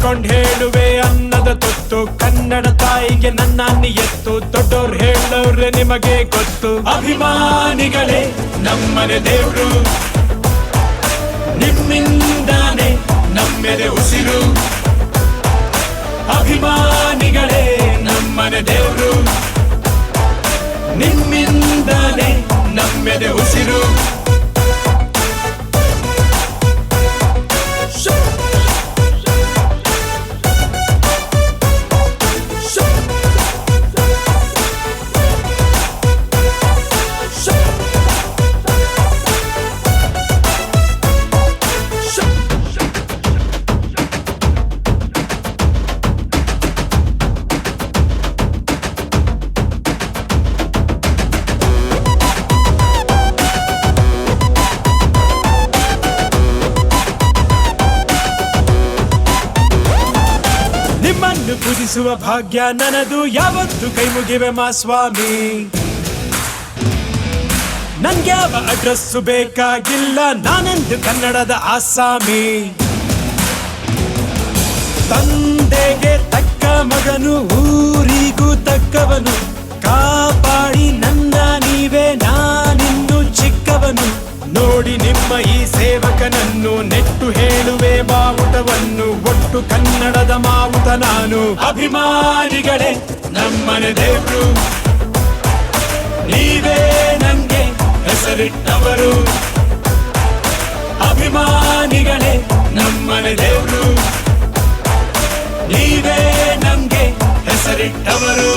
ನಿಂತ್ಕೊಂಡ್ ಹೇಳುವೆ ಅನ್ನದ ತುತ್ತು ಕನ್ನಡ ತಾಯಿಗೆ ನನ್ನ ನಿಯತ್ತು ದೊಡ್ಡೋರ್ ಹೇಳೋರೆ ನಿಮಗೆ ಗೊತ್ತು ಅಭಿಮಾನಿಗಳೇ ನಮ್ಮನೆ ದೇವ್ರು ನಿಮ್ಮಿಂದಾನೆ ನಮ್ಮೆದೆ ಉಸಿರು ಅಭಿಮಾನಿಗಳೇ ನಮ್ಮನೆ ದೇವ್ರು ನಿಮ್ಮಿಂದಾನೆ ನಮ್ಮೆದೆ ಉಸಿರು ಪೂಜಿಸುವ ಭಾಗ್ಯ ನನದು ಯಾವತ್ತು ಕೈ ಮುಗಿವೆ ಮಾ ಸ್ವಾಮಿ ನನ್ಗ್ಯಾವ ಅಡ್ರೆಸ್ಸು ಬೇಕಾಗಿಲ್ಲ ನಾನೆಂದು ಕನ್ನಡದ ಆಸಾಮಿ ತಂದೆಗೆ ತಕ್ಕ ಮಗನು ಊರಿಗೂ ತಕ್ಕವನು ಕಾಪಾಡಿ ನನ್ನ ನೀವೇ ನಾನಿನ್ನು ಚಿಕ್ಕವನು ನೋಡಿ ನಿಮ್ಮ ಈ ಸೇವಕನನ್ನು ನೆಟ್ಟು ಹೇಳುವೆ ಬಾವುಟವನ್ನು ಒಟ್ಟು ಕನ್ನಡದ ಮಾವುತ ನಾನು ಅಭಿಮಾನಿಗಳೇ ನಮ್ಮನೆ ದೇವ್ರು ನೀವೇ ನಂಗೆ ಹೆಸರಿಟ್ಟವರು ಅಭಿಮಾನಿಗಳೇ ನಮ್ಮನೆ ದೇವ್ರು ನೀವೇ ನಂಗೆ ಹೆಸರಿಟ್ಟವರು